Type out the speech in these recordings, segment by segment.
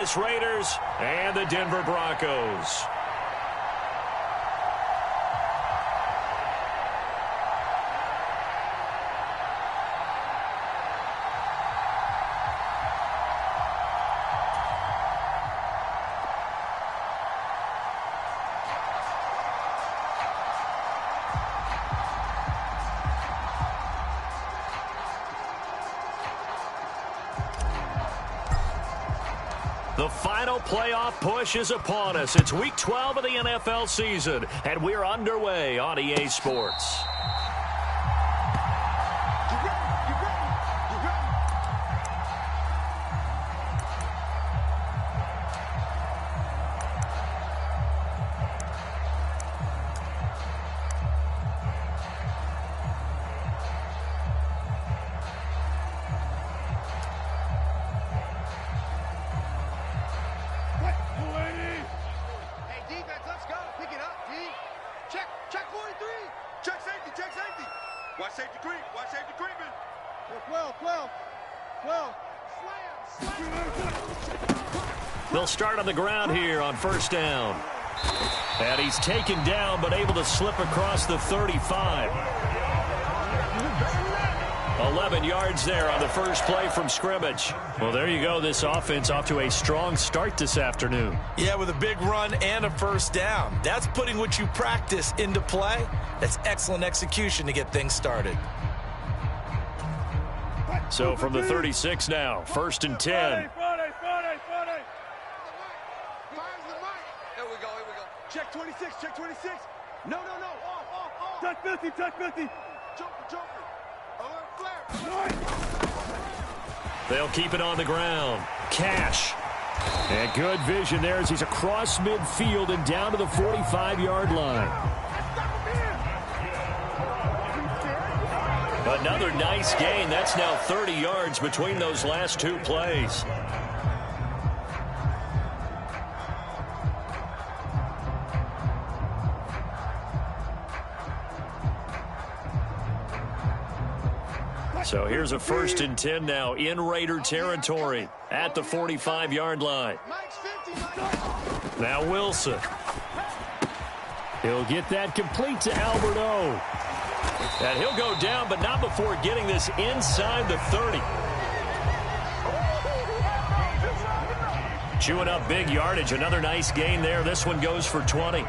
Raiders and the Denver Broncos. The final playoff push is upon us. It's Week 12 of the NFL season, and we're underway on EA Sports. Watch safety creep. Watch safety creeping. 12. They'll start on the ground here on first down. And he's taken down but able to slip across the 35. 11 yards there on the first play from scrimmage. Well, there you go. This offense off to a strong start this afternoon. Yeah, with a big run and a first down. That's putting what you practice into play. That's excellent execution to get things started. So from the 36 now, first and 10. Here we go. Check 26. No. Off. Touch 50. Joker. Flare. They'll keep it on the ground. Cash. And good vision there as he's across midfield and down to the 45-yard line. Another nice gain. That's now 30 yards between those last two plays. So here's a first and 10 now in Raider territory at the 45-yard line. Now Wilson. He'll get that complete to Albert O. And he'll go down, but not before getting this inside the 30. Chewing up big yardage. Another nice gain there. This one goes for 20.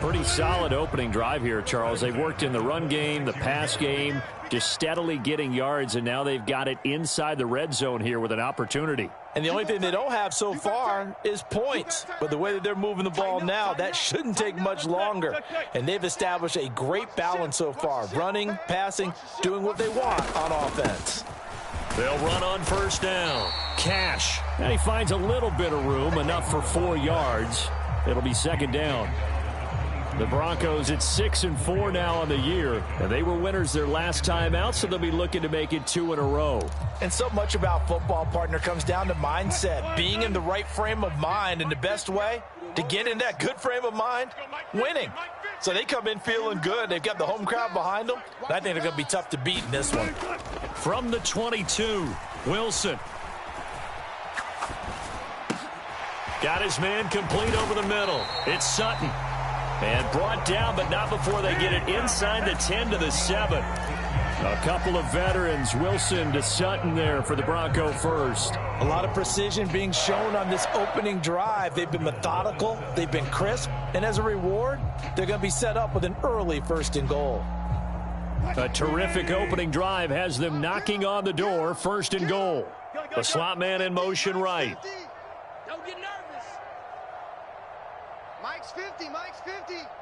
Pretty solid opening drive here, Charles. They've worked in the run game, the pass game, just steadily getting yards, and now they've got it inside the red zone here with an opportunity. And the only thing they don't have so far is points. But the way that they're moving the ball now, that shouldn't take much longer. And they've established a great balance so far. Running, passing, doing what they want on offense. They'll run on first down. Cash. And he finds a little bit of room, enough for 4 yards. It'll be second down. The Broncos at 6-4 now on the year, and they were winners their last time out, so they'll be looking to make it 2 in a row. And so much about football, partner, comes down to mindset, being in the right frame of mind, and the best way to get in that good frame of mind, winning. So they come in feeling good. They've got the home crowd behind them. I think they're going to be tough to beat in this one. From the 22, Wilson. Got his man complete over the middle. It's Sutton. And brought down, but not before they get it inside the 10 to the 7. A couple of veterans, Wilson to Sutton there for the Bronco first. A lot of precision being shown on this opening drive. They've been methodical, they've been crisp, and as a reward, they're going to be set up with an early first and goal. A terrific opening drive has them knocking on the door, first and goal. The slot man in motion right. Don't get nervous. Mike's 50.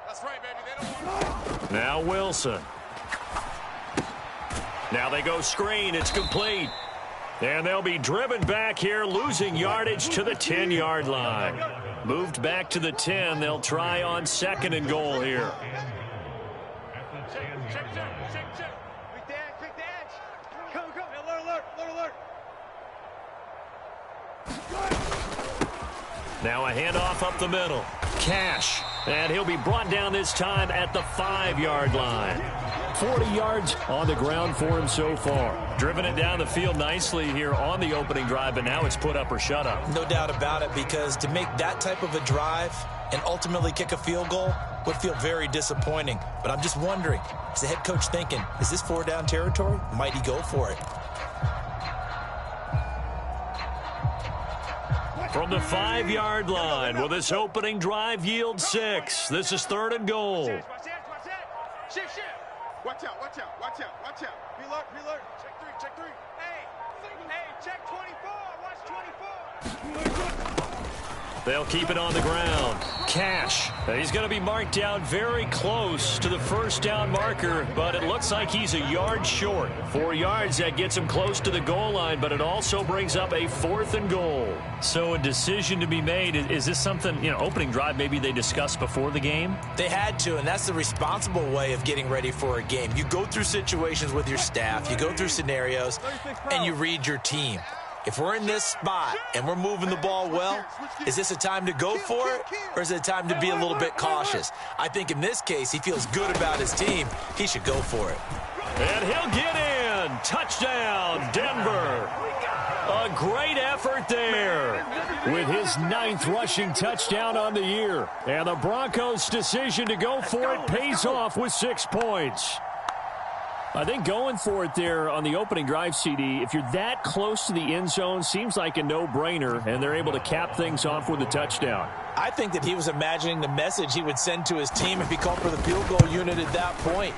That's right, baby. They don't want Now Wilson. Now they go screen. It's complete. And they'll be driven back here, losing yardage to the 10-yard line. Moved back to the 10. They'll try on second and goal here. Check. Quick dash. Go. Alert. Now a handoff up the middle. Cash. And he'll be brought down this time at the 5-yard line. 40 yards on the ground for him so far. Driven it down the field nicely here on the opening drive, but now it's put up or shut up. No doubt about it, because to make that type of a drive and ultimately kick a field goal would feel very disappointing. But I'm just wondering, is the head coach thinking, is this 4-down territory? Might he go for it? From the 5-yard line, will this opening drive yield 6? This is 3rd and goal. Watch out, watch out, watch out, watch out. Reload. Check 3. Hey, check 24. Watch 24. They'll keep it on the ground. Cash. He's going to be marked down very close to the 1st down marker, but it looks like he's a yard short. 4 yards, that gets him close to the goal line, but it also brings up a 4th and goal. So a decision to be made. Is this something, opening drive maybe they discussed before the game? They had to, and that's the responsible way of getting ready for a game. You go through situations with your staff, you go through scenarios, and you read your team. If we're in this spot and we're moving the ball well, is this a time to go for it, or is it a time to be a little bit cautious? I think in this case, he feels good about his team. He should go for it. And he'll get in. Touchdown, Denver. A great effort there with his 9th rushing touchdown on the year. And the Broncos' decision to go for it pays off with 6 points. I think going for it there on the opening drive, CD, if you're that close to the end zone, seems like a no-brainer, and they're able to cap things off with a touchdown. I think that he was imagining the message he would send to his team if he called for the field goal unit at that point.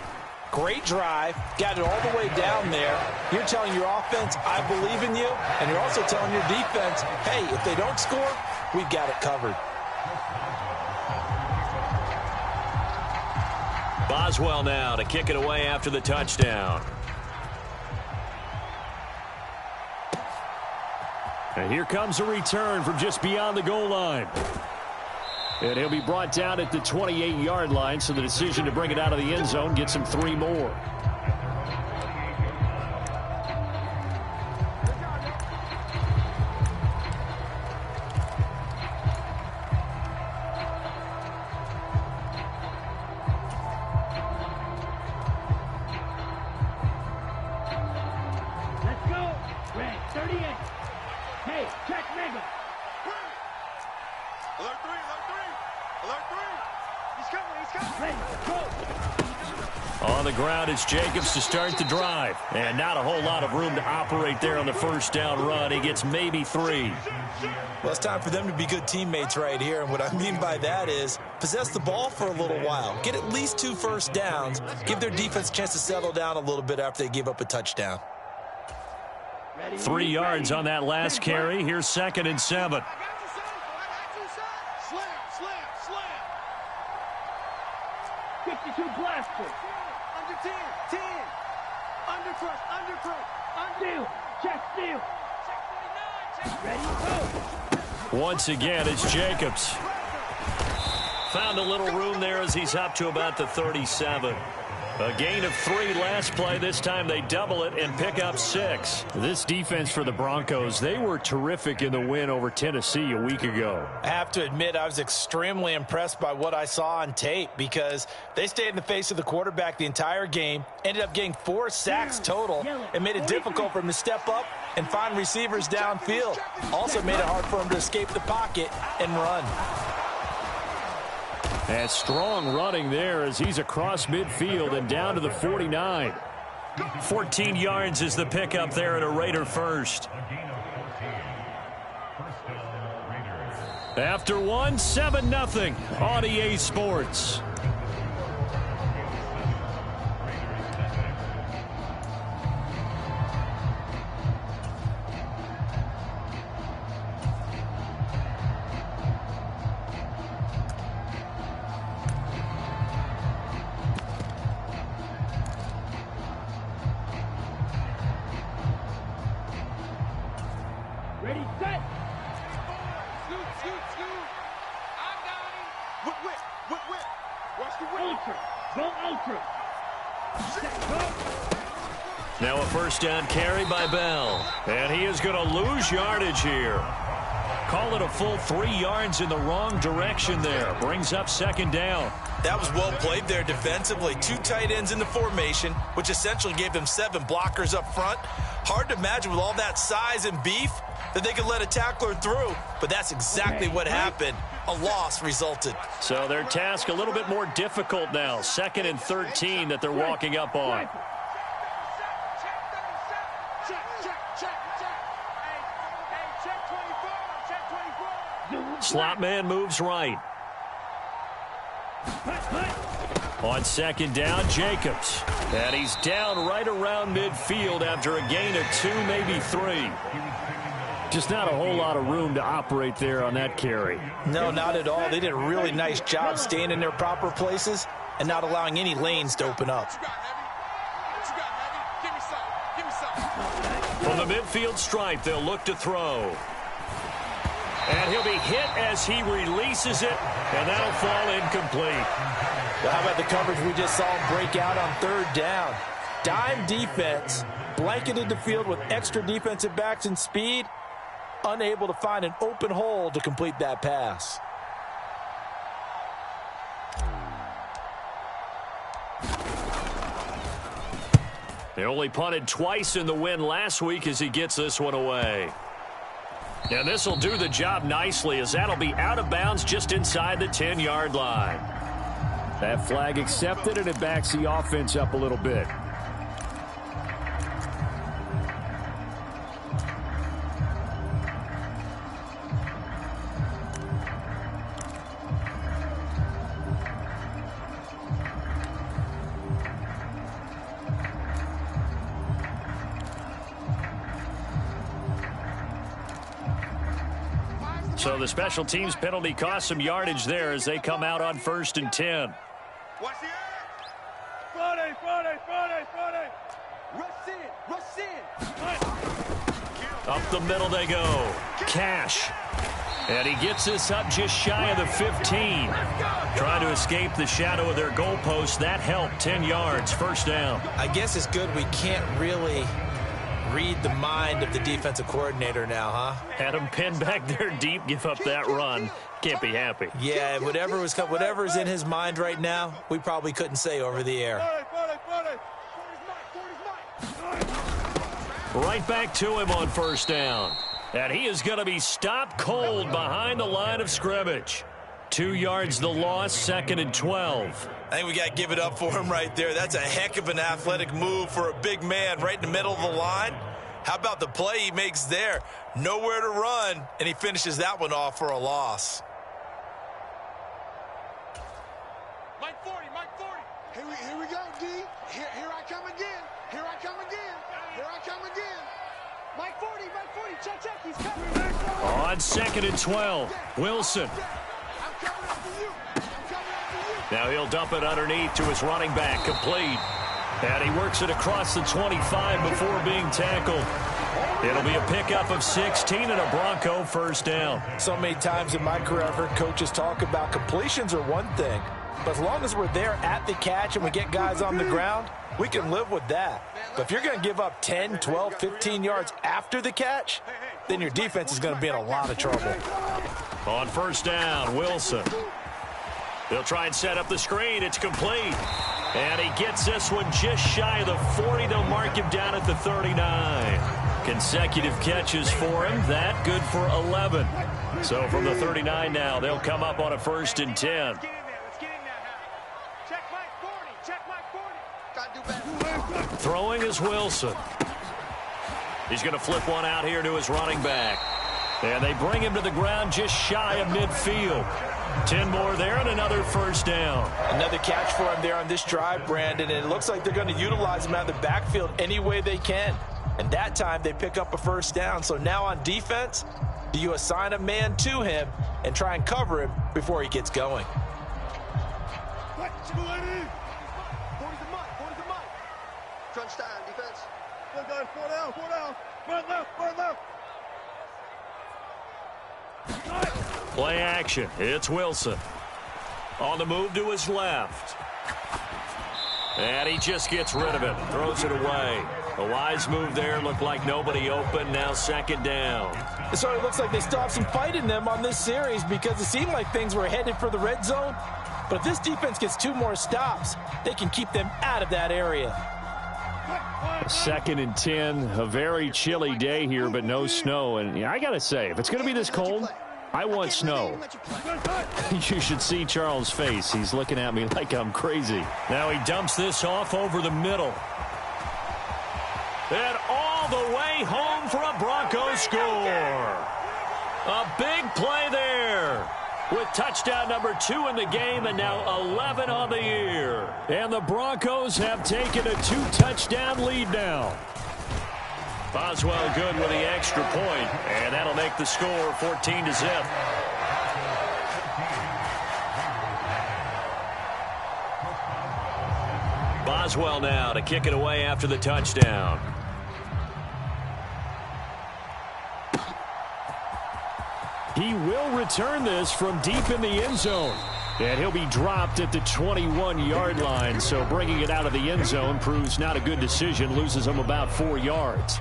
Great drive, got it all the way down there. You're telling your offense, I believe in you, and you're also telling your defense, hey, if they don't score, we've got it covered. Boswell now to kick it away after the touchdown. And here comes a return from just beyond the goal line. And he'll be brought down at the 28-yard line, so the decision to bring it out of the end zone gets him 3 more. On the ground, it's Jacobs to start the drive. And not a whole lot of room to operate there on the 1st down run. He gets maybe 3. Well, it's time for them to be good teammates right here. And what I mean by that is possess the ball for a little while. Get at least 2 first downs. Give their defense a chance to settle down a little bit after they give up a touchdown. 3 yards on that last carry. Here's 2nd and 7. Slam. 52 blaster. Under 10. Under. Steal. Check steal. Ready, go. Once again, it's Jacobs. Found a little room there as he's up to about the 37. A gain of 3 last play. This time they double it and pick up 6. This defense for the Broncos, they were terrific in the win over Tennessee a week ago. I have to admit, I was extremely impressed by what I saw on tape because they stayed in the face of the quarterback the entire game, ended up getting 4 sacks total, and made it difficult for him to step up and find receivers downfield. Also made it hard for him to escape the pocket and run. And strong running there as he's across midfield and down to the 49. 14 yards is the pickup there at a Raider first. After 1, 7-0 on EA Sports. Ready, set. Scoot. I got him. Whip. Watch the whip. Ultra. Go ultra. Set, go. Now a 1st down carry by Bell. And he is going to lose yardage here. call it a full 3 yards in the wrong direction there. Brings up second down. That was well played there defensively. 2 tight ends in the formation, which essentially gave them 7 blockers up front. Hard to imagine with all that size and beef that they could let a tackler through, but that's exactly what happened. A loss resulted. So their task a little bit more difficult now. 2nd and 13 that they're walking up on. Slot man moves right. On second down, Jacobs. And he's down right around midfield after a gain of 2, maybe 3. Just not a whole lot of room to operate there on that carry. No, not at all. They did a really nice job staying in their proper places and not allowing any lanes to open up. From the midfield stripe, they'll look to throw. And he'll be hit as he releases it, and that'll fall incomplete. Well, how about the coverage we just saw him break out on 3rd down? Dime defense, blanketed the field with extra defensive backs and speed, unable to find an open hole to complete that pass. They only punted twice in the win last week as he gets this one away. And this will do the job nicely as that'll be out of bounds just inside the 10-yard line. That flag accepted, and it backs the offense up a little bit. So the special teams penalty cost some yardage there as they come out on 1st and 10. Watch the air. Friday. Rush in. Up the middle they go. Cash. And he gets this up just shy of the 15. Trying to escape the shadow of their goalpost. That helped. 10 yards. 1st down. I guess it's good we can't really read the mind of the defensive coordinator now, huh? Had him pinned back there deep, give up that run. Can't be happy. Yeah, whatever's in his mind right now, we probably couldn't say over the air. Right back to him on 1st down. And he is going to be stopped cold behind the line of scrimmage. 2 yards the loss, 2nd and 12. I think we got to give it up for him right there. That's a heck of an athletic move for a big man right in the middle of the line. How about the play he makes there? Nowhere to run, and he finishes that one off for a loss. Mike 40. Here we go, D. Here I come again. Mike 40. Check. He's coming. On 2nd and 12, Wilson. I'm coming up for you. Now he'll dump it underneath to his running back, complete. And he works it across the 25 before being tackled. It'll be a pickup of 16 and a Bronco 1st down. So many times in my career I've heard coaches talk about completions are one thing, but as long as we're there at the catch and we get guys on the ground, we can live with that. But if you're going to give up 10, 12, 15 yards after the catch, then your defense is going to be in a lot of trouble. On 1st down, Wilson. They'll try and set up the screen. It's complete. And he gets this one just shy of the 40. They'll mark him down at the 39. Consecutive catches for him. That good for 11. So from the 39 now, they'll come up on a 1st and 10. Let's get in there. Check Mike 40. Got to do better. Throwing is Wilson. He's going to flip one out here to his running back. And they bring him to the ground just shy of midfield. 10 more there and another 1st down. Another catch for him there on this drive, Brandon, and it looks like they're going to utilize him out of the backfield any way they can. And that time they pick up a 1st down. So now on defense, do you assign a man to him and try and cover him before he gets going? 40's a month. Crunch time, defense. Good guys, 4 down. Front left. Play action. It's Wilson. On the move to his left. And he just gets rid of it. Throws it away. A wise move there. Looked like nobody open. Now 2nd down. It sort of looks like they still have some fight in them on this series because it seemed like things were headed for the red zone. But if this defense gets 2 more stops, they can keep them out of that area. 2nd and 10, a very chilly day here, but no snow. And I got to say, if it's going to be this cold, I want snow. You should see Charles' face. He's looking at me like I'm crazy. Now he dumps this off over the middle. And all the way home for a Broncos score. A big play there. With touchdown number 2 in the game and now 11 on the year. And the Broncos have taken a 2-touchdown lead now. Boswell good with the extra point, and that'll make the score 14-0. Boswell now to kick it away after the touchdown. He will return this from deep in the end zone. And he'll be dropped at the 21-yard line. So bringing it out of the end zone proves not a good decision. Loses him about 4 yards.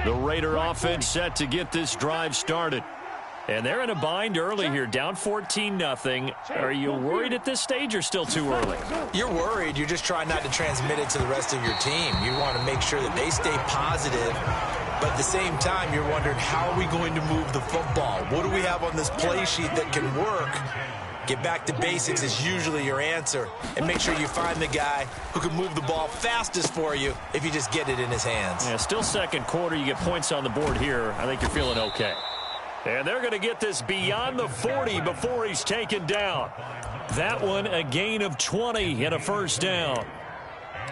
The Raider offense set to get this drive started. And they're in a bind early here, down 14-0. Are you worried at this stage or still too early? You're worried. You're just trying not to transmit it to the rest of your team. You want to make sure that they stay positive. But at the same time, you're wondering, how are we going to move the football? What do we have on this play sheet that can work? Get back to basics is usually your answer. And make sure you find the guy who can move the ball fastest for you if you just get it in his hands. Yeah, still second quarter. You get points on the board here. I think you're feeling okay. And they're going to get this beyond the 40 before he's taken down. That one, a gain of 20 and a first down.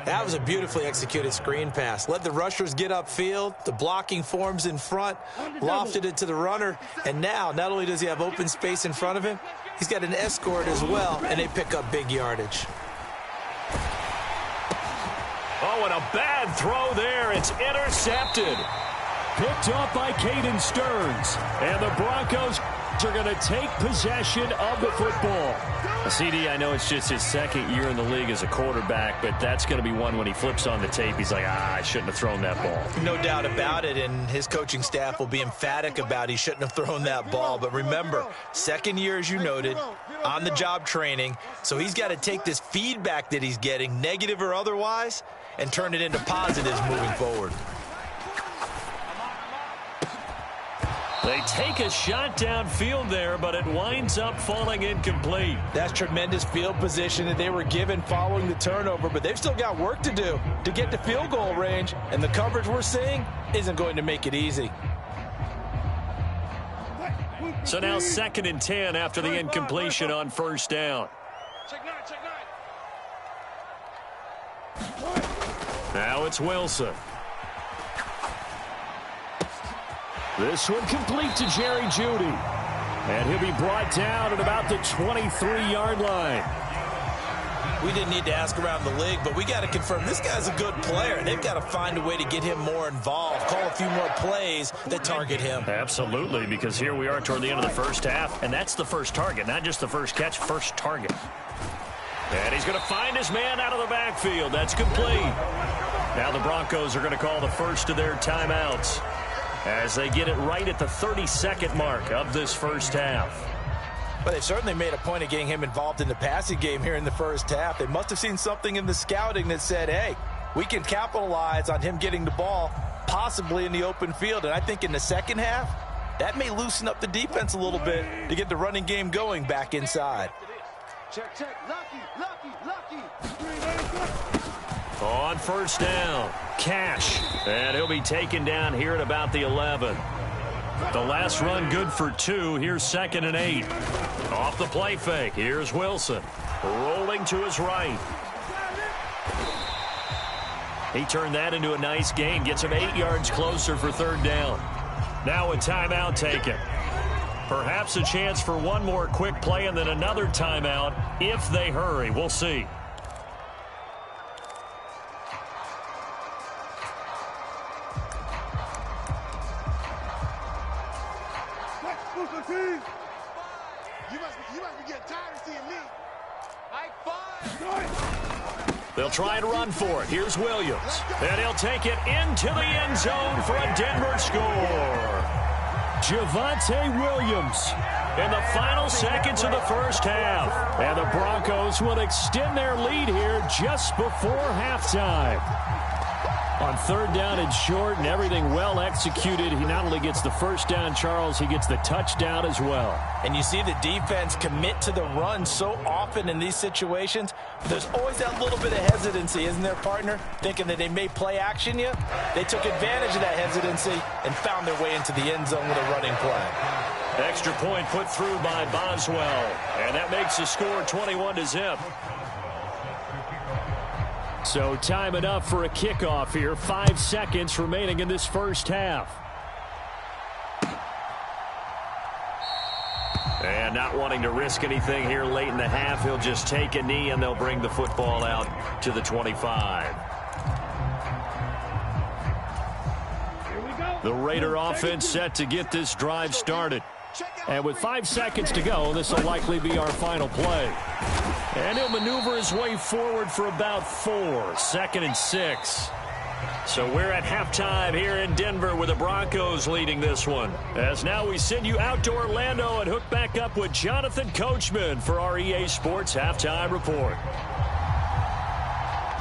That was a beautifully executed screen pass. Let the rushers get upfield. The blocking forms in front. Lofted it to the runner. And now, not only does he have open space in front of him, he's got an escort as well, and they pick up big yardage. Oh, and a bad throw there. It's intercepted. Picked off by Caden Stearns. And the Broncos are going to take possession of the football. CD, I know it's just his second year in the league as a quarterback, but that's going to be one when he flips on the tape. He's like, I shouldn't have thrown that ball. No doubt about it, and his coaching staff will be emphatic about he shouldn't have thrown that ball. But remember, second year, as you noted, on-the-job training, so he's got to take this feedback that he's getting, negative or otherwise, and turn it into positives moving forward. They take a shot downfield there, but it winds up falling incomplete. That's tremendous field position that they were given following the turnover, but they've still got work to do to get to field goal range, and the coverage we're seeing isn't going to make it easy. So now 2nd and 10 after the incompletion on first down. Now it's Wilson. This one complete to Jerry Jeudy. And he'll be brought down at about the 23-yard line. We didn't need to ask around the league, but we got to confirm this guy's a good player. They've got to find a way to get him more involved, call a few more plays that target him. Absolutely, because here we are toward the end of the first half, and that's the first target, not just the first catch, first target. And he's going to find his man out of the backfield. That's complete. Now the Broncos are going to call the first of their timeouts as they get it right at the 32nd mark of this first half. But they certainly made a point of getting him involved in the passing game here in the first half. They must have seen something in the scouting that said, hey, we can capitalize on him getting the ball, possibly in the open field. And I think in the second half, that may loosen up the defense a little bit to get the running game going back inside. Check, check, lucky. On first down, Cash. And he'll be taken down here at about the 11. The last run good for 2. Here's 2nd and 8. Off the play fake. Here's Wilson. Rolling to his right. He turned that into a nice gain. Gets him 8 yards closer for 3rd down. Now a timeout taken. Perhaps a chance for one more quick play and then another timeout if they hurry. We'll see. You must be getting tired of seeing me. They'll try and run for it. Here's Williams. And he'll take it into the end zone for a Denver score. Javonte Williams in the final seconds of the first half. And the Broncos will extend their lead here just before halftime. On third down and short and everything well executed, he not only gets the first down, Charles, he gets the touchdown as well. And you see the defense commit to the run so often in these situations. But there's always that little bit of hesitancy, isn't there, partner? Thinking that they may play action you. They took advantage of that hesitancy and found their way into the end zone with a running play. Extra point put through by Boswell. And that makes the score 21-0. So time enough for a kickoff here. 5 seconds remaining in this first half. And not wanting to risk anything here late in the half, he'll just take a knee and they'll bring the football out to the 25. Here we go. The Raider offense set to get this drive started. And with 5 seconds to go, this will likely be our final play. And he'll maneuver his way forward for about 4. 2nd and 6. So we're at halftime here in Denver with the Broncos leading this one. As now we send you out to Orlando and hook back up with Jonathan Coachman for our EA Sports Halftime Report.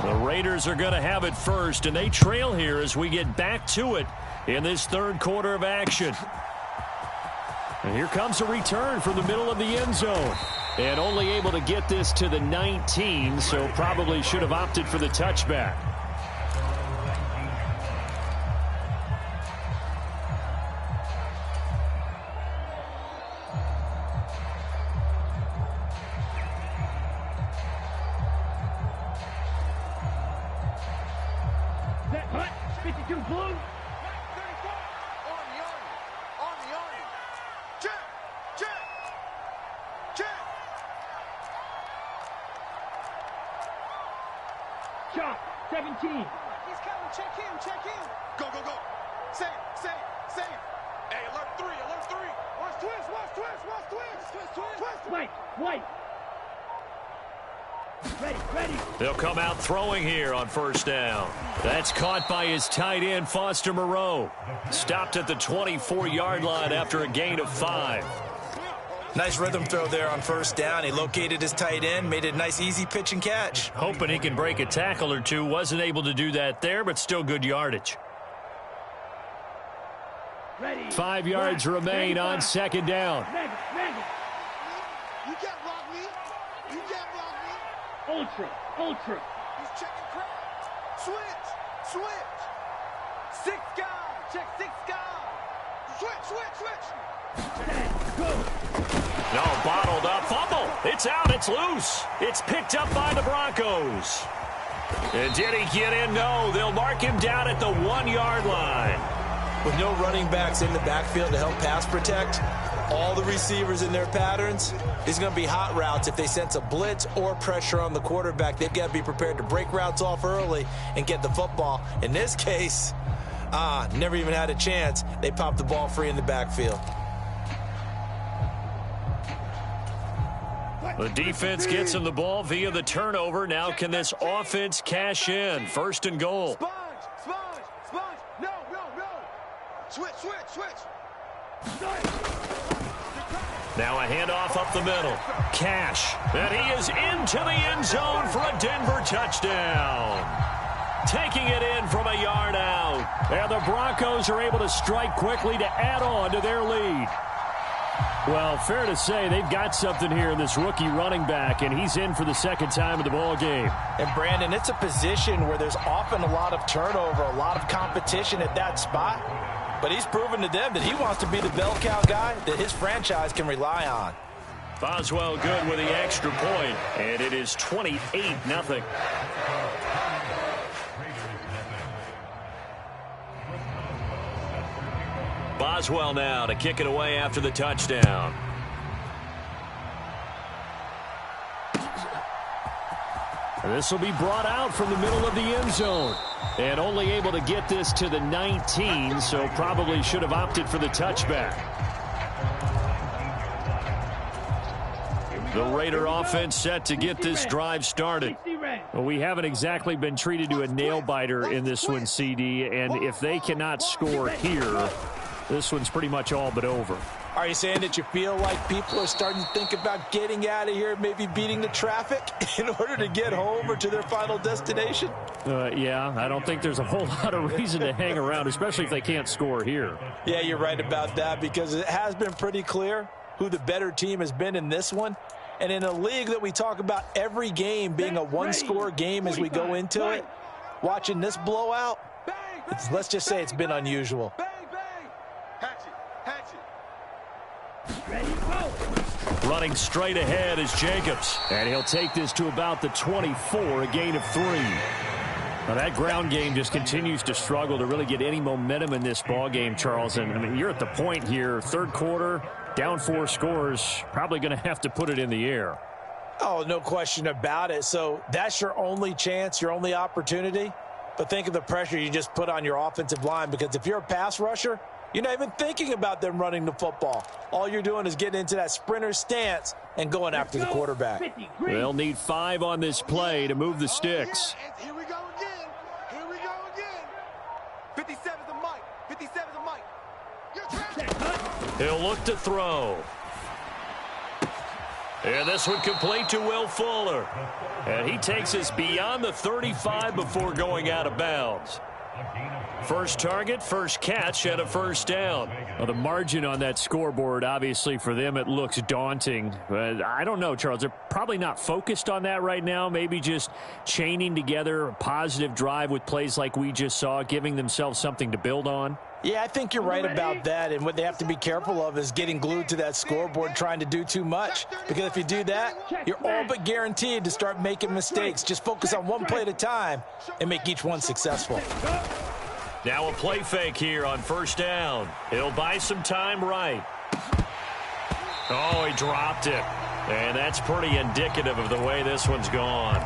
The Raiders are going to have it first, and they trail here as we get back to it in this third quarter of action. And here comes a return from the middle of the end zone. And only able to get this to the 19, so probably should have opted for the touchback. Set hut. 52 blue. Chop. 17. He's coming. Check in. Go. Save. Hey, alert 3. Watch twist. White. Ready. They'll come out throwing here on first down. That's caught by his tight end, Foster Moreau. Stopped at the 24-yard line after a gain of 5. Nice rhythm throw there on first down. He located his tight end, made it a nice easy pitch and catch. Hoping he can break a tackle or two. Wasn't able to do that there, but still good yardage. Ready. 5 yards remain on second down. Maggot. You can't block me. Ultra. He's checking crowd. Switch. 6 guys. Check 6 guys. Switch. Go. No, bottled up. Fumble. It's out. It's loose. It's picked up by the Broncos. And did he get in? No. They'll mark him down at the 1-yard line. With no running backs in the backfield to help pass protect, all the receivers in their patterns, it's going to be hot routes. If they sense a blitz or pressure on the quarterback, they've got to be prepared to break routes off early and get the football. In this case, never even had a chance. They popped the ball free in the backfield. The defense gets him the ball via the turnover. Now can this offense cash in? 1st and goal. Sponge. No. Switch. Now a handoff up the middle. Cash. And he is into the end zone for a Denver touchdown. Taking it in from a yard out. And the Broncos are able to strike quickly to add on to their lead. Well, fair to say they've got something here in this rookie running back, and he's in for the second time in the ball game. And, Brandon, it's a position where there's often a lot of turnover, a lot of competition at that spot. But he's proven to them that he wants to be the bell cow guy that his franchise can rely on. Boswell good with the extra point, and it is 28-0. Boswell now to kick it away after the touchdown. And this will be brought out from the middle of the end zone. And only able to get this to the 19, so probably should have opted for the touchback. The Raider offense set to get this drive started. Well, we haven't exactly been treated to a nail-biter in this one, CD, and if they cannot score here, this one's pretty much all but over. Are you saying that you feel like people are starting to think about getting out of here, maybe beating the traffic in order to get home or to their final destination? Yeah, I don't think there's a whole lot of reason to hang around, especially if they can't score here. Yeah, you're right about that, because it has been pretty clear who the better team has been in this one. And in a league that we talk about every game being a one-score game as we go into it, watching this blowout, let's just say it's been unusual. Running straight ahead is Jacobs, and he'll take this to about the 24, a gain of 3. Now that ground game just continues to struggle to really get any momentum in this ball game, Charles. And I mean, you're at the point here, third quarter, down 4 scores, probably going to have to put it in the air. Oh, no question about it. So that's your only chance, your only opportunity. But think of the pressure you just put on your offensive line, because if you're a pass rusher, you're not even thinking about them running the football. All you're doing is getting into that sprinter stance and going after the quarterback. They'll need 5 on this play to move the sticks. Here we go again. Here we go again. 57's the mic. 57's the mic. He'll look to throw. And this one complete to Will Fuller. And he takes us beyond the 35 before going out of bounds. First target, first catch, and a first down. Well, the margin on that scoreboard, obviously, for them, it looks daunting. But I don't know, Charles. They're probably not focused on that right now. Maybe just chaining together a positive drive with plays like we just saw, giving themselves something to build on. Yeah, I think you're right about that. And what they have to be careful of is getting glued to that scoreboard, trying to do too much. Because if you do that, you're all but guaranteed to start making mistakes. Just focus on one play at a time and make each one successful. Now a play fake here on first down. He'll buy some time right. Oh, he dropped it. And that's pretty indicative of the way this one's gone.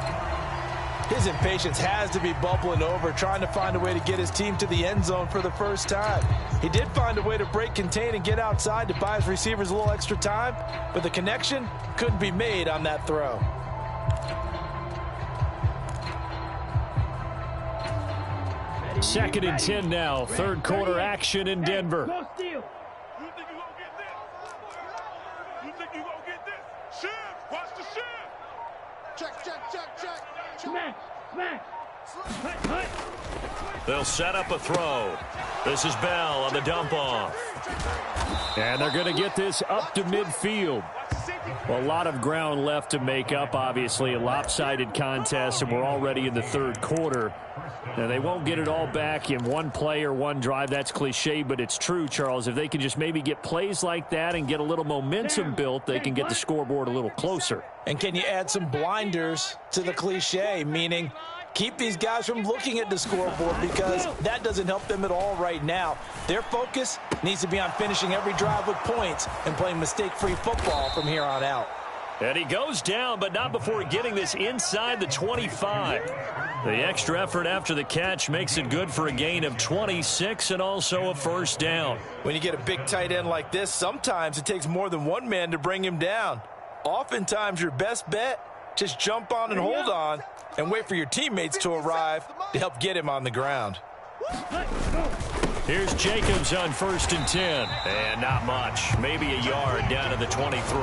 His impatience has to be bubbling over, trying to find a way to get his team to the end zone for the first time. He did find a way to break contain and get outside to buy his receivers a little extra time, but the connection couldn't be made on that throw. Second and 10 now. Third quarter action in Denver. You think you're going to get this? You think you're going to get this? Shift! Watch the shift! Check. Smash! They'll set up a throw. This is Bell on the dump off. And they're going to get this up to midfield. Well, a lot of ground left to make up, obviously. A lopsided contest, and we're already in the third quarter. Now, they won't get it all back in one play or one drive. That's cliche, but it's true, Charles. If they can just maybe get plays like that and get a little momentum built, they can get the scoreboard a little closer. And can you add some blinders to the cliche, meaning keep these guys from looking at the scoreboard, because that doesn't help them at all right now. Their focus needs to be on finishing every drive with points and playing mistake-free football from here on out. And he goes down, but not before getting this inside the 25. The extra effort after the catch makes it good for a gain of 26 and also a first down. When you get a big tight end like this, sometimes it takes more than one man to bring him down. Oftentimes, your best bet, just jump on and hold on and wait for your teammates to arrive to help get him on the ground. Here's Jacobs on first and 10. And not much. Maybe a yard down to the 23.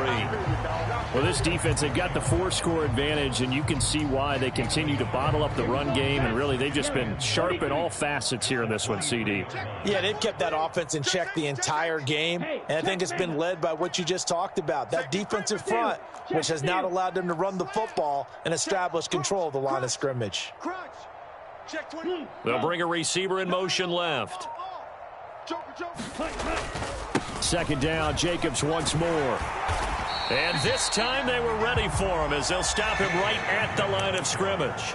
Well, this defense, they've got the 4-score advantage, and you can see why they continue to bottle up the run game. And really, they've just been sharp in all facets here in this one, CD. Yeah, they've kept that offense in check the entire game. And I think it's been led by what you just talked about, that defensive front, which has not allowed them to run the football and establish control of the line of scrimmage. They'll bring a receiver in motion left. Second down, Jacobs once more. And this time they were ready for him as they'll stop him right at the line of scrimmage.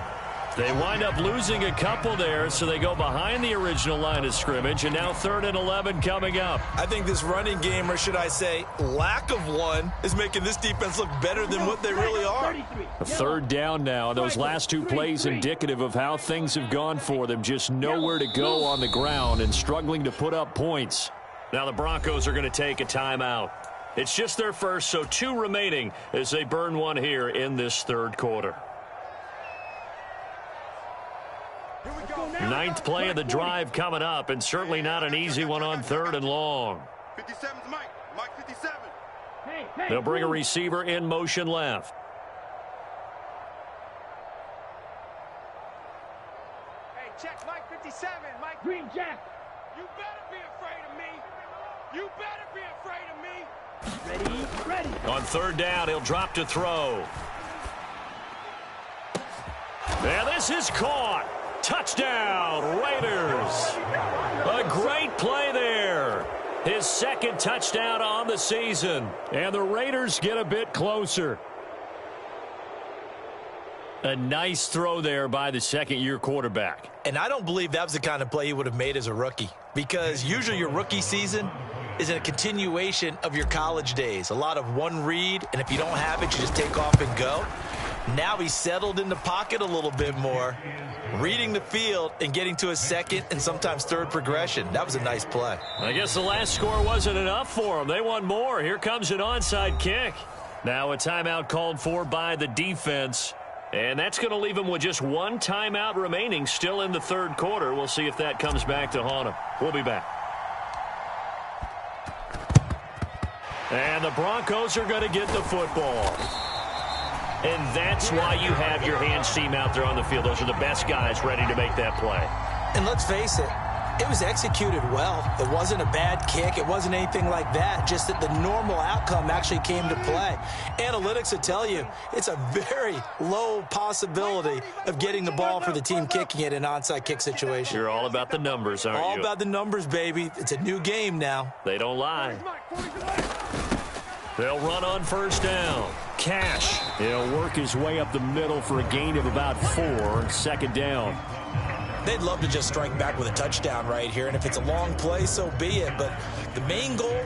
They wind up losing a couple there, so they go behind the original line of scrimmage, and now 3rd and 11 coming up. I think this running game, or should I say lack of one, is making this defense look better than what they really are. A 3rd down now, and those last 2 plays indicative of how things have gone for them. Just nowhere to go on the ground and struggling to put up points. Now the Broncos are going to take a timeout. It's just their first, so 2 remaining as they burn one here in this third quarter. 9th play of the drive coming up, and certainly not an easy one on 3rd and long. 57's Mike. Mike 57. They'll bring a receiver in motion left. Hey, check Mike 57. Mike Green Jack. You better be afraid of me. You better be afraid of me. Ready. On 3rd down, he'll drop to throw. And this is caught. Touchdown, Raiders. A great play there. His 2nd touchdown on the season. And the Raiders get a bit closer. A nice throw there by the 2nd-year quarterback. And I don't believe that was the kind of play he would have made as a rookie, because usually your rookie season is a continuation of your college days. A lot of one read, and if you don't have it, you just take off and go. Now he's settled in the pocket a little bit more, reading the field and getting to his 2nd and sometimes 3rd progression. That was a nice play. I guess the last score wasn't enough for them. They want more. Here comes an onside kick. Now a timeout called for by the defense. And that's going to leave them with just 1 timeout remaining still in the 3rd quarter. We'll see if that comes back to haunt them. We'll be back. And the Broncos are going to get the football. And that's why you have your hands team out there on the field. Those are the best guys ready to make that play. And let's face it, it was executed well. It wasn't a bad kick. It wasn't anything like that. Just that the normal outcome actually came to play. Analytics will tell you it's a very low possibility of getting the ball for the team kicking it in an onside kick situation. You're all about the numbers, aren't you? All about the numbers, baby. It's a new game now. They don't lie. They'll run on 1st down. Cash. He'll work his way up the middle for a gain of about 4. 2nd down. They'd love to just strike back with a touchdown right here, and if it's a long play, so be it. But the main goal,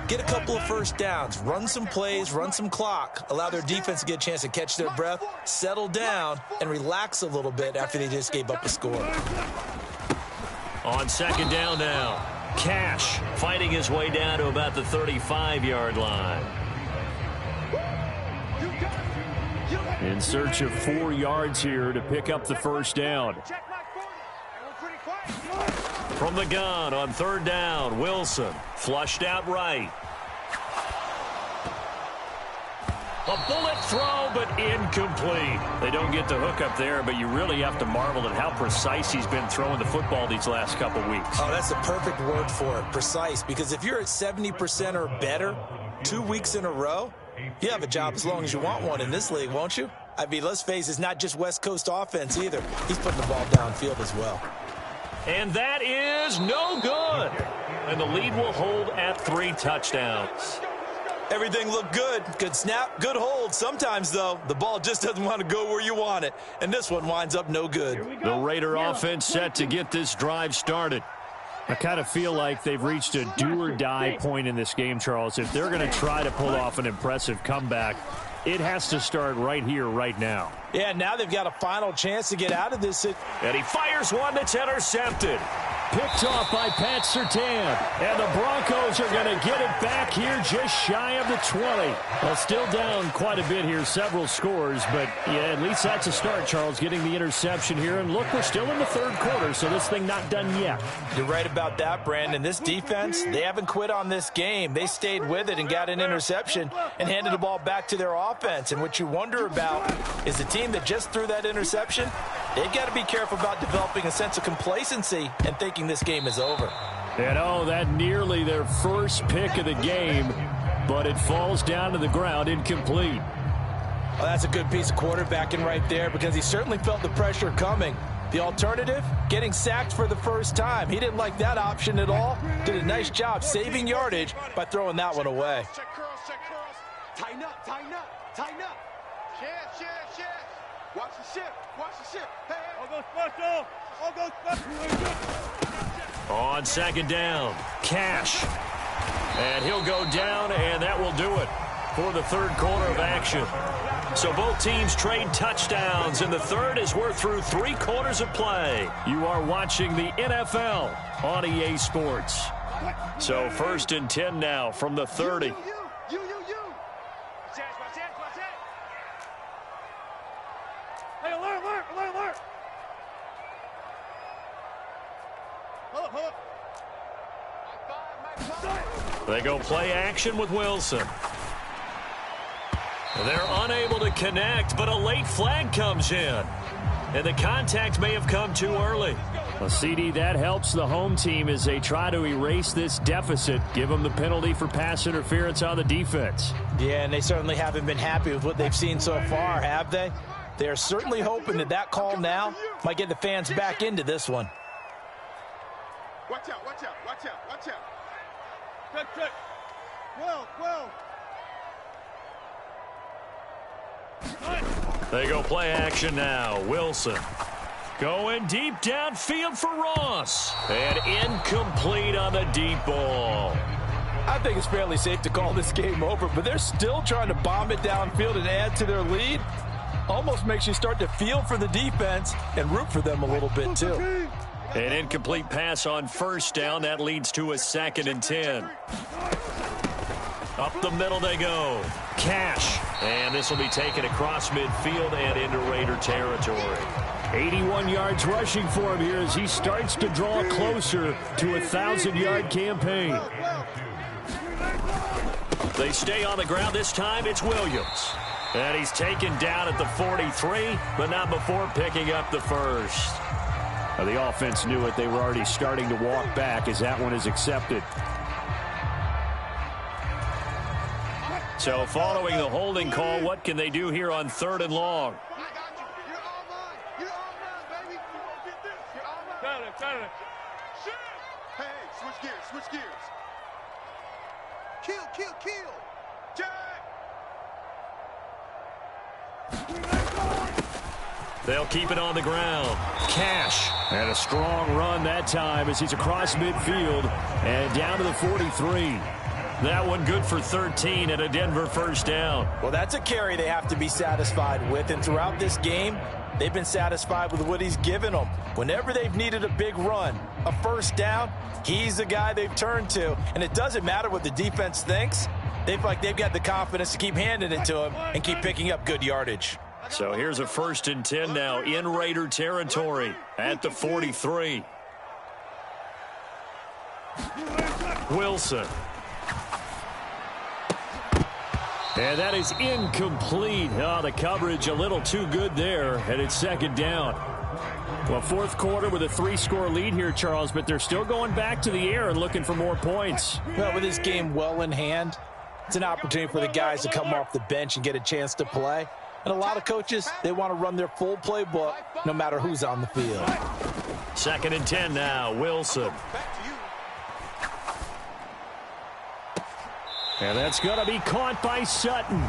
get a couple of 1st downs, run some plays, run some clock, allow their defense to get a chance to catch their breath, settle down, and relax a little bit after they just gave up a score. On 2nd down now. Cash fighting his way down to about the 35-yard line. In search of 4 yards here to pick up the 1st down. From the gun on 3rd down, Wilson flushed out right. A bullet throw, but incomplete. They don't get the hook up there, but you really have to marvel at how precise he's been throwing the football these last couple weeks. Oh, that's the perfect word for it, precise, because if you're at 70% or better 2 weeks in a row, you have a job as long as you want one in this league, won't you? I mean, let's face it, it's not just West Coast offense either. He's putting the ball downfield as well. And that is no good. And the lead will hold at 3 touchdowns. Everything looked good. Good snap, good hold. Sometimes, though, the ball just doesn't want to go where you want it. And this one winds up no good. The Raider offense set to get this drive started. I kind of feel like they've reached a do-or-die point in this game, Charles. If they're going to try to pull off an impressive comeback, it has to start right here, right now. Yeah, now they've got a final chance to get out of this. And he fires one that's intercepted. Picked off by Pat Surtain. And the Broncos are going to get it back here just shy of the 20. Well, still down quite a bit here, several scores. But, yeah, at least that's a start, Charles, getting the interception here. And, look, we're still in the 3rd quarter, so this thing not done yet. You're right about that, Brandon. This defense, they haven't quit on this game. They stayed with it and got an interception and handed the ball back to their offense. And what you wonder about is the team that just threw that interception, they've got to be careful about developing a sense of complacency and thinking this game is over. And, oh, that nearly their first pick of the game, but it falls down to the ground incomplete. Well, that's a good piece of quarterbacking right there, because he certainly felt the pressure coming. The alternative, getting sacked for the first time. He didn't like that option at all. Did a nice job saving yardage by throwing that one away. Check curls, check curls. Tighten up, tighten up, tighten up. Shift. Watch the shift, watch the shift. Hey. All go special. All go special. On 2nd down, Cash. And he'll go down, and that will do it for the 3rd quarter of action. So both teams trade touchdowns in the 3rd as we're through 3 quarters of play. You are watching the NFL on EA Sports. So 1st and 10 now from the 30. They go play action with Wilson. They're unable to connect, but a late flag comes in. And the contact may have come too early. Well, CD, that helps the home team as they try to erase this deficit. Give them the penalty for pass interference on the defense. Yeah, and they certainly haven't been happy with what they've seen so far, have they? They're certainly hoping that that call now might get the fans back into this one. Watch out, watch out, watch out, watch out. Check. Well. They go play action now. Wilson going deep downfield for Ross. And incomplete on the deep ball. I think it's fairly safe to call this game over, but they're still trying to bomb it downfield and add to their lead. Almost makes you start to feel for the defense and root for them a little bit too. An incomplete pass on first down. That leads to a 2nd and 10. Up the middle they go. Cash. And this will be taken across midfield and into Raider territory. 81 yards rushing for him here as he starts to draw closer to a 1,000-yard campaign. They stay on the ground. This time it's Williams. And he's taken down at the 43, but not before picking up the first. Well, the offense knew it. They were already starting to walk back as that one is accepted. So following the holding call, what can they do here on 3rd and long? Hey, switch gears. Kill. Jack! They'll keep it on the ground. Cash. And a strong run that time as he's across midfield and down to the 43. That one good for 13 and a Denver first down. Well, that's a carry they have to be satisfied with, and throughout this game, they've been satisfied with what he's given them. Whenever they've needed a big run, a first down, he's the guy they've turned to, and it doesn't matter what the defense thinks. They feel like they've got the confidence to keep handing it to him and keep picking up good yardage. So here's a 1st and 10 now in Raider territory at the 43. Wilson. And that is incomplete. Oh, the coverage a little too good there, and it's 2nd down. Well, 4th quarter with a 3-score lead here, Charles, but they're still going back to the air and looking for more points. Well, with this game well in hand, it's an opportunity for the guys to come off the bench and get a chance to play. And a lot of coaches, they want to run their full playbook no matter who's on the field. 2nd and 10 now, Wilson. And that's going to be caught by Sutton.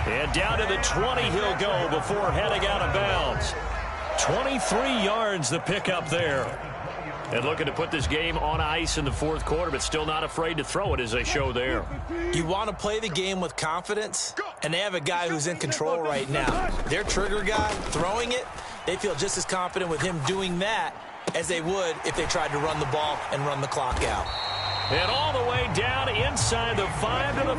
And down to the 20 he'll go before heading out of bounds. 23 yards the pickup there. And looking to put this game on ice in the 4th quarter, but still not afraid to throw it as they show there. You want to play the game with confidence, and they have a guy who's in control right now. Their trigger guy throwing it, they feel just as confident with him doing that as they would if they tried to run the ball and run the clock out. And all the way down inside the 5 to the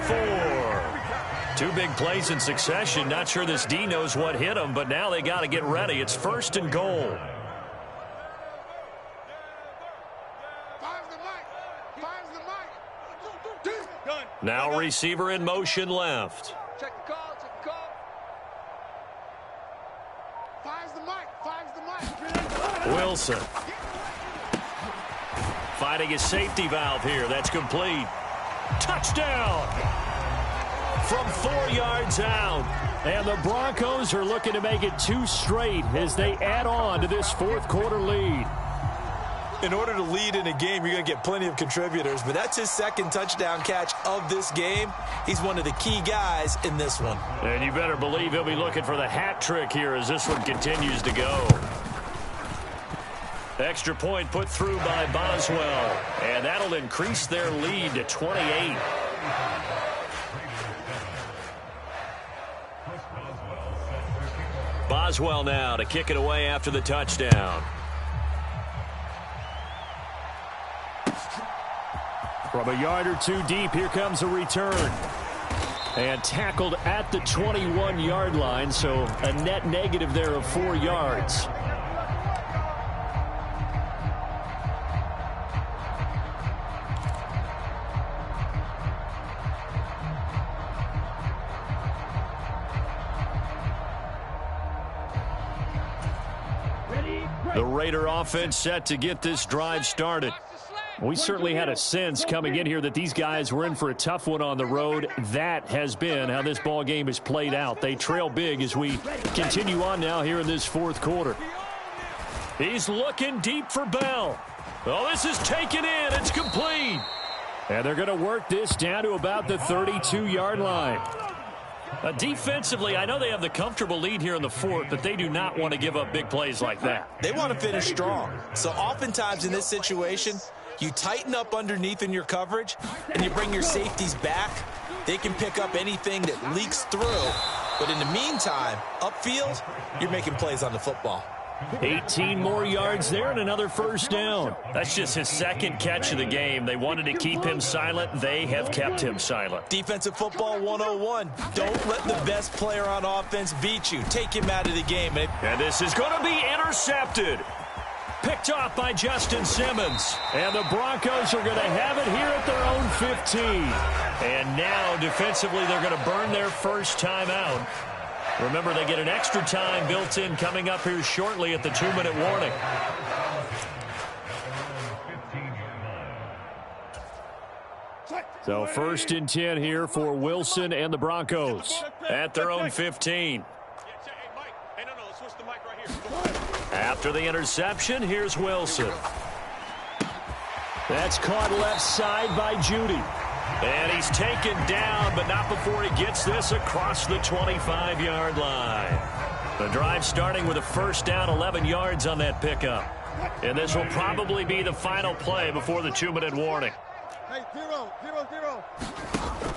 4. 2 big plays in succession. Not sure this D knows what hit him, but now they got to get ready. It's 1st and goal. Now receiver in motion left. Check the call. Fires the mic. Wilson. Finding his safety valve here. That's complete. Touchdown! From 4 yards out. And the Broncos are looking to make it 2 straight as they add on to this 4th quarter lead. In order to lead in a game, you're going to get plenty of contributors, but that's his 2nd touchdown catch of this game. He's one of the key guys in this one. And you better believe he'll be looking for the hat trick here as this one continues to go. Extra point put through by Boswell, and that'll increase their lead to 28. Boswell now to kick it away after the touchdown. From a yard or 2 deep, here comes a return. And tackled at the 21-yard line, so a net negative there of 4 yards. The Raider offense set to get this drive started. We certainly had a sense coming in here that these guys were in for a tough one on the road. That has been how this ball game has played out. They trail big as we continue on now here in this fourth quarter. He's looking deep for Bell. Oh, this is taken in. It's complete. And they're going to work this down to about the 32-yard line. Defensively, I know they have the comfortable lead here in the fourth, but they do not want to give up big plays like that. They want to finish strong. So oftentimes in this situation, you tighten up underneath in your coverage, and you bring your safeties back. They can pick up anything that leaks through. But in the meantime, upfield, you're making plays on the football. 18 more yards there and another first down. That's just his second catch of the game. They wanted to keep him silent. They have kept him silent. Defensive football 101. Don't let the best player on offense beat you. Take him out of the game. And this is going to be intercepted. Picked off by Justin Simmons. And the Broncos are going to have it here at their own 15. And now defensively they're going to burn their first time out. Remember, they get an extra time built in coming up here shortly at the 2-minute warning. So 1st and 10 here for Wilson and the Broncos at their own 15. After the interception, here's Wilson. That's caught left side by Judy. And he's taken down, but not before he gets this across the 25-yard line. The drive starting with a first down, 11 yards on that pickup. And this will probably be the final play before the 2-minute warning. Hey, 0-0-0.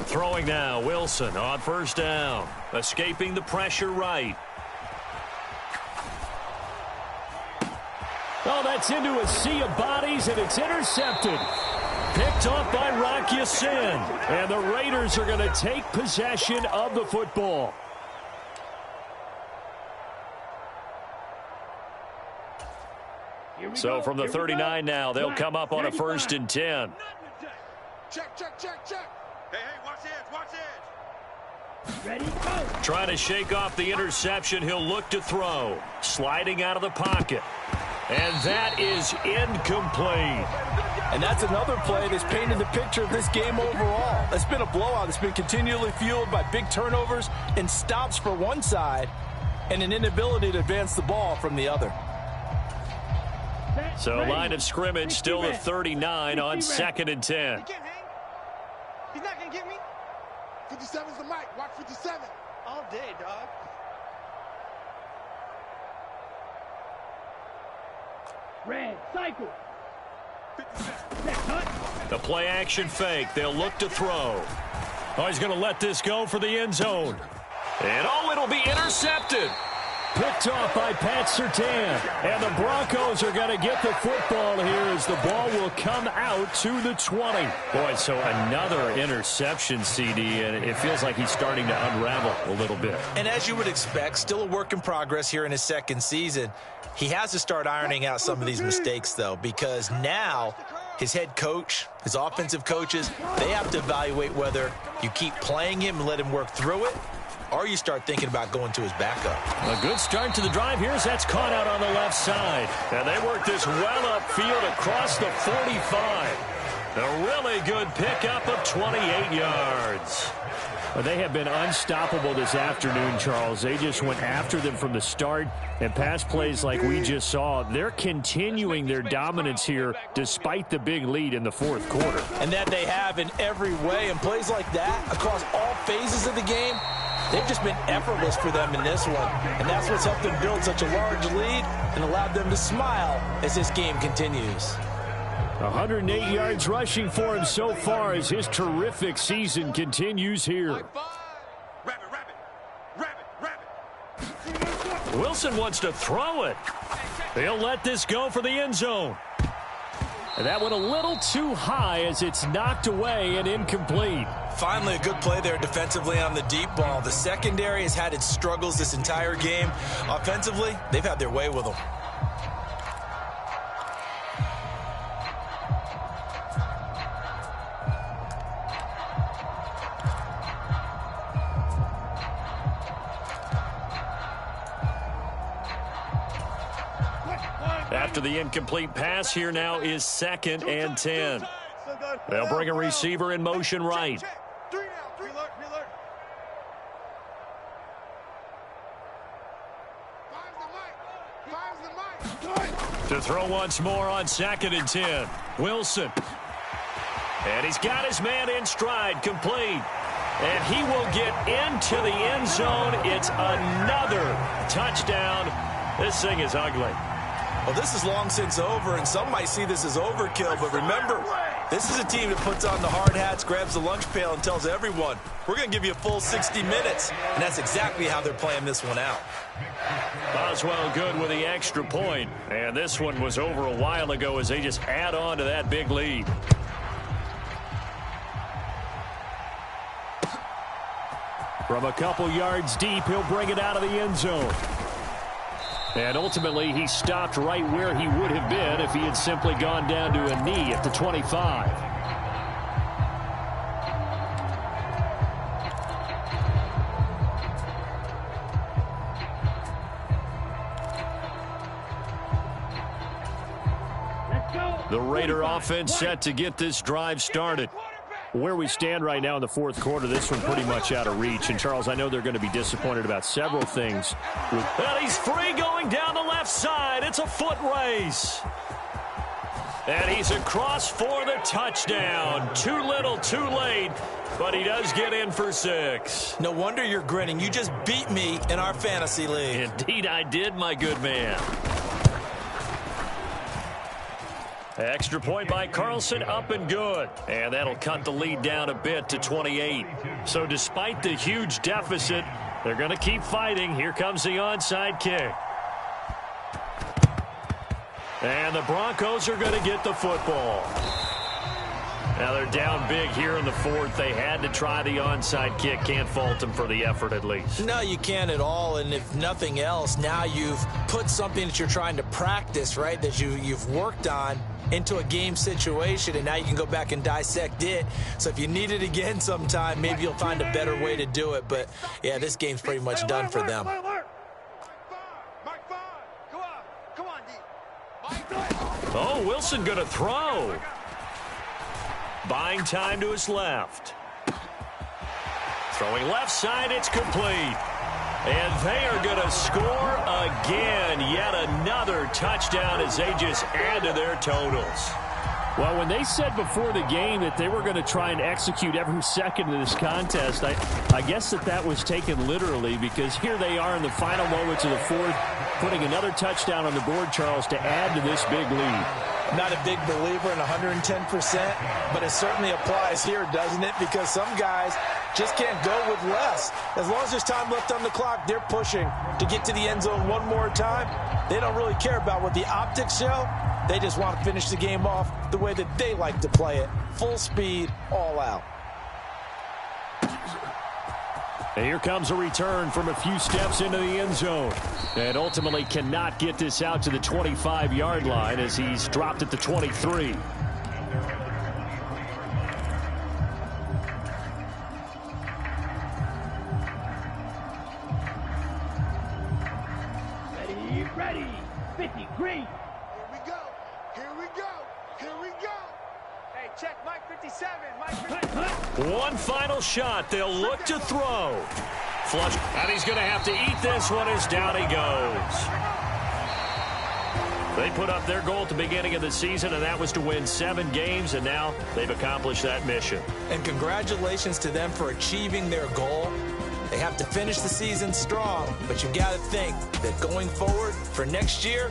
Throwing now, Wilson on first down. Escaping the pressure right. Oh, that's into a sea of bodies, and it's intercepted. Picked off by Rock Ya-Sin. And the Raiders are going to take possession of the football. So from the 39 now, they'll come up on a 1st and 10. Check. Hey, watch edge. Ready, go. Trying to shake off the interception. He'll look to throw. Sliding out of the pocket. And that is incomplete. And that's another play that's painted the picture of this game overall. It's been a blowout. It's been continually fueled by big turnovers and stops for one side and an inability to advance the ball from the other. So line of scrimmage still at 39 on 2nd and 10. He can't hang. He's not going to get me. 57's the mic. Watch 57. All day, dog. Red, cycle. The play action fake. They'll look to throw. Oh, he's going to let this go for the end zone. And it'll be intercepted. Picked off by Pat Surtain. And the Broncos are going to get the football here as the ball will come out to the 20. Boy, so another interception, CD, and it feels like he's starting to unravel a little bit. And as you would expect, still a work in progress here in his second season. He has to start ironing out some of these mistakes, though, because now his head coach, his offensive coaches, they have to evaluate whether you keep playing him and let him work through it, or you start thinking about going to his backup. A good start to the drive here as that's caught out on the left side. And they work this well upfield across the 45. A really good pickup of 28 yards. Well, they have been unstoppable this afternoon, Charles. They just went after them from the start, and pass plays like we just saw, they're continuing their dominance here despite the big lead in the fourth quarter. And that they have in every way, and plays like that across all phases of the game, they've just been effortless for them in this one. And that's what's helped them build such a large lead and allowed them to smile as this game continues. 108 yards rushing for him so far as his terrific season continues here. Wilson wants to throw it. They'll let this go for the end zone. And that went a little too high as it's knocked away and incomplete. Finally, a good play there defensively on the deep ball. The secondary has had its struggles this entire game. Offensively, they've had their way with them. After the incomplete pass, here now is 2nd and 10. They'll bring a receiver in motion right. To throw once more on 2nd and 10. Wilson. And he's got his man in stride, complete. And he will get into the end zone. It's another touchdown. This thing is ugly. Well, this is long since over, and some might see this as overkill. But remember, this is a team that puts on the hard hats, grabs the lunch pail, and tells everyone, we're going to give you a full 60 minutes. And that's exactly how they're playing this one out. Boswell good with the extra point. And this one was over a while ago as they just add on to that big lead. From a couple yards deep, he'll bring it out of the end zone. And ultimately, he stopped right where he would have been if he had simply gone down to a knee at the 25. The Raider offense set to get this drive started. Where we stand right now in the fourth quarter, this one pretty much out of reach. And, Charles, I know they're going to be disappointed about several things. And he's free going down the left side. It's a foot race. And he's across for the touchdown. Too little, too late. But he does get in for 6. No wonder you're grinning. You just beat me in our fantasy league. Indeed I did, my good man. Extra point by Carlson, up and good. And that'll cut the lead down a bit to 28. So despite the huge deficit, they're going to keep fighting. Here comes the onside kick. And the Broncos are going to get the football. Now they're down big here in the fourth. They had to try the onside kick. Can't fault them for the effort at least. No, you can't at all. And if nothing else, now you've put something that you're trying to practice, right, that you've worked on into a game situation, and now you can go back and dissect it. So if you need it again sometime, maybe you'll find a better way to do it. But, yeah, this game's pretty much done for them. Oh, Wilson going to throw. Buying time to his left. Throwing left side, it's complete. And they are going to score again. Yet another touchdown as they just add to their totals. Well, when they said before the game that they were going to try and execute every second of this contest, I guess that was taken literally, because here they are in the final moments of the fourth, putting another touchdown on the board, Charles, to add to this big lead. I'm not a big believer in 110%, but it certainly applies here, doesn't it? Because some guys just can't go with less. As long as there's time left on the clock, they're pushing to get to the end zone one more time. They don't really care about what the optics show. They just want to finish the game off the way that they like to play it. Full speed, all out. And here comes a return from a few steps into the end zone. And ultimately cannot get this out to the 25-yard line as he's dropped at the 23. Ready. 50, green. Here we go. Here we go. Here we go. Hey, check Mike 57. Mike 57. One final shot. They'll look to throw. Flush. And he's going to have to eat this one as down he goes. They put up their goal at the beginning of the season, and that was to win 7 games, and now they've accomplished that mission. And congratulations to them for achieving their goal. They have to finish the season strong, but you got to think that going forward for next year,